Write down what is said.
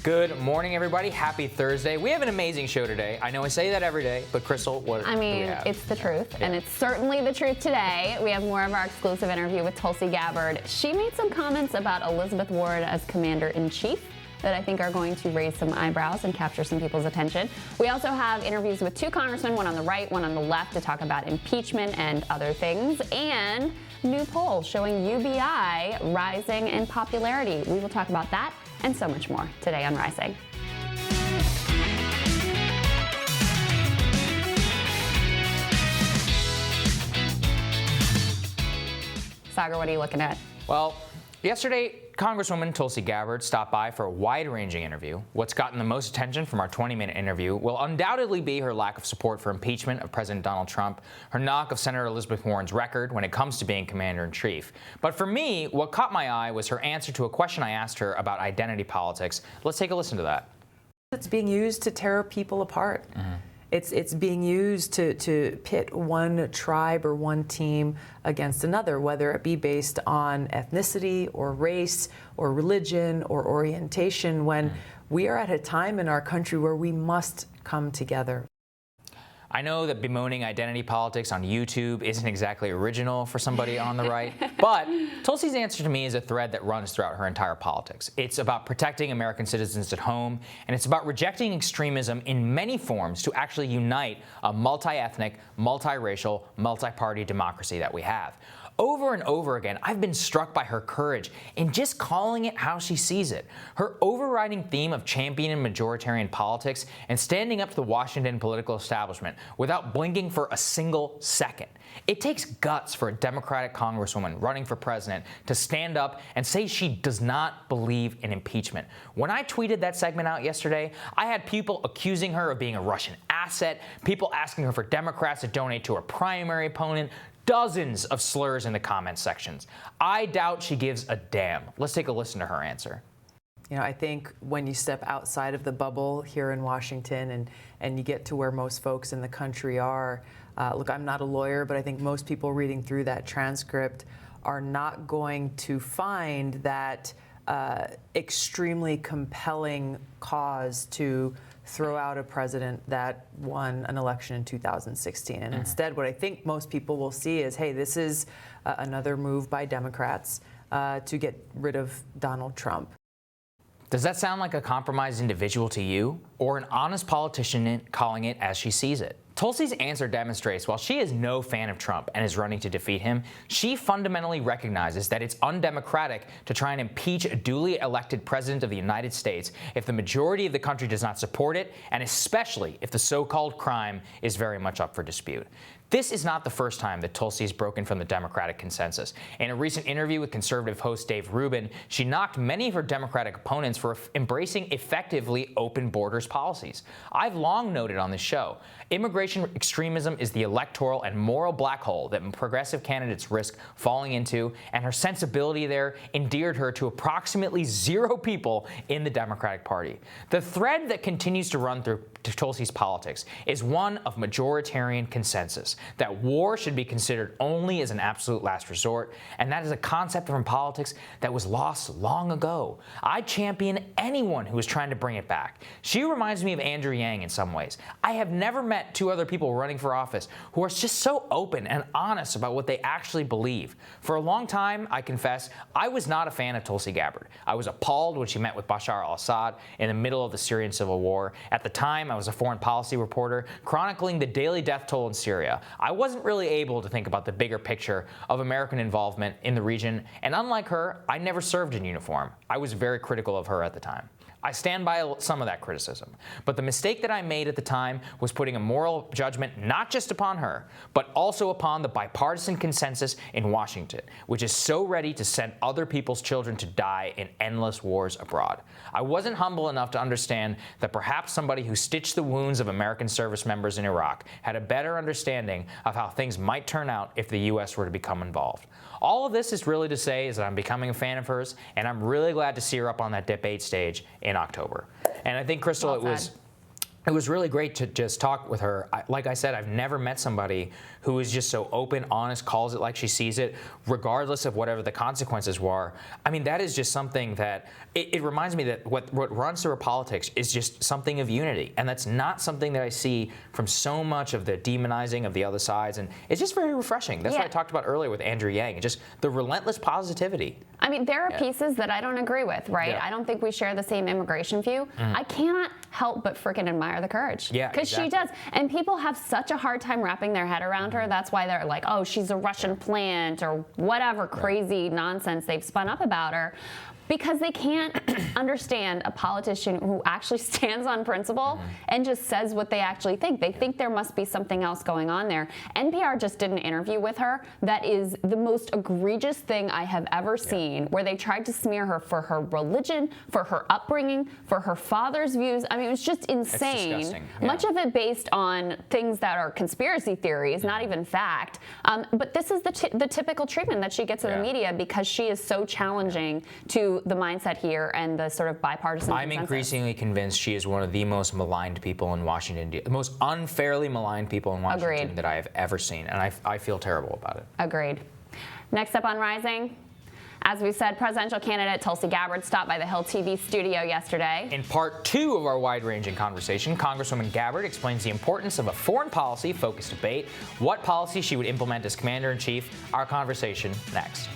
Good morning, everybody. Happy Thursday. We have an amazing show today. I know I say that every day, but Crystal, what do we have? It's the truth, and it's certainly the truth today. We have more of our exclusive interview with Tulsi Gabbard. She made some comments about Elizabeth Warren as commander-in-chief that I think are going to raise some eyebrows and capture some people's attention. We also have interviews with two congressmen, one on the right, one on the left, to talk about impeachment and other things, and new polls showing UBI rising in popularity. We will talk about that and so much more today on Rising. Saagar, what are you looking at? Well, yesterday, Congresswoman Tulsi Gabbard stopped by for a wide-ranging interview. What's gotten the most attention from our 20-minute interview will undoubtedly be her lack of support for impeachment of President Donald Trump, her knock of Senator Elizabeth Warren's record when it comes to being commander-in-chief. But for me, what caught my eye was her answer to a question I asked her about identity politics. Let's take a listen to that. It's being used to tear people apart. Mm-hmm. It's being used to pit one tribe or one team against another, whether it be based on ethnicity or race or religion or orientation, when we are at a time in our country where we must come together. I know that bemoaning identity politics on YouTube isn't exactly original for somebody on the right, but Tulsi's answer to me is a thread that runs throughout her entire politics. It's about protecting American citizens at home, and it's about rejecting extremism in many forms to actually unite a multi-ethnic, multiracial, multi-party democracy that we have. Over and over again, I've been struck by her courage in just calling it how she sees it. Her overriding theme of championing majoritarian politics and standing up to the Washington political establishment without blinking for a single second. It takes guts for a Democratic congresswoman running for president to stand up and say she does not believe in impeachment. When I tweeted that segment out yesterday, I had people accusing her of being a Russian asset, people asking her for Democrats to donate to her primary opponent, dozens of slurs in the comment sections. I doubt she gives a damn. Let's take a listen to her answer. You know, I think when you step outside of the bubble here in Washington and you get to where most folks in the country are, look, I'm not a lawyer, but I think most people reading through that transcript are not going to find that extremely compelling cause to throw out a president that won an election in 2016. And instead, what I think most people will see is, hey, this is another move by Democrats to get rid of Donald Trump. Does that sound like a compromised individual to you, or an honest politician calling it as she sees it? Tulsi's answer demonstrates while she is no fan of Trump and is running to defeat him, she fundamentally recognizes that it's undemocratic to try and impeach a duly elected president of the United States if the majority of the country does not support it, and especially if the so-called crime is very much up for dispute. This is not the first time that Tulsi has broken from the Democratic consensus. In a recent interview with conservative host Dave Rubin, she knocked many of her Democratic opponents for embracing effectively open borders policies. I've long noted on this show, immigration extremism is the electoral and moral black hole that progressive candidates risk falling into, and her sensibility there endeared her to approximately 0 people in the Democratic Party. The thread that continues to run through Tulsi's politics is one of majoritarian consensus, that war should be considered only as an absolute last resort, and that is a concept from politics that was lost long ago. I champion anyone who is trying to bring it back. She reminds me of Andrew Yang in some ways. I have never met 2 other people running for office who are just so open and honest about what they actually believe. For a long time, I confess, I was not a fan of Tulsi Gabbard. I was appalled when she met with Bashar al-Assad in the middle of the Syrian civil war. At the time, I was a foreign policy reporter chronicling the daily death toll in Syria. I wasn't really able to think about the bigger picture of American involvement in the region, and unlike her, I never served in uniform. I was very critical of her at the time. I stand by some of that criticism, but the mistake that I made at the time was putting a moral judgment not just upon her, but also upon the bipartisan consensus in Washington, which is so ready to send other people's children to die in endless wars abroad. I wasn't humble enough to understand that perhaps somebody who stitched the wounds of American service members in Iraq had a better understanding of how things might turn out if the U.S. were to become involved. All of this is really to say is that I'm becoming a fan of hers, and I'm really glad to see her up on that debate stage in October. And I think, Crystal, it was really great to just talk with her. Like I said, I've never met somebody who is just so open, honest, calls it like she sees it, regardless of whatever the consequences were. I mean, that is just something that, it reminds me that what runs through our politics is just something of unity. And that's not something that I see from so much of the demonizing of the other sides. And it's just very refreshing. That's what I talked about earlier with Andrew Yang, and just the relentless positivity. I mean, there are pieces that I don't agree with, right? Yeah. I don't think we share the same immigration view. I cannot help but freaking admire the courage. Yeah, because she does. And people have such a hard time wrapping their head around her. That's why they're like, oh, she's a Russian plant or whatever crazy nonsense they've spun up about her. Because they can't understand a politician who actually stands on principle and just says what they actually think. They think there must be something else going on there. NPR just did an interview with her that is the most egregious thing I have ever seen, where they tried to smear her for her religion, for her upbringing, for her father's views. I mean, it was just insane. It's disgusting. Yeah. Much of it based on things that are conspiracy theories, not even fact. But this is the typical treatment that she gets in the media because she is so challenging to the mindset here and the sort of bipartisan I'm consensus. increasingly convinced she is one of the most maligned people in Washington, the most unfairly maligned people in Washington that I have ever seen, and I feel terrible about it. Agreed. Next up on Rising, as we said, presidential candidate Tulsi Gabbard stopped by the Hill TV studio yesterday. In part 2 of our wide-ranging conversation, Congresswoman Gabbard explains the importance of a foreign policy-focused debate, what policy she would implement as commander-in-chief. Our conversation next.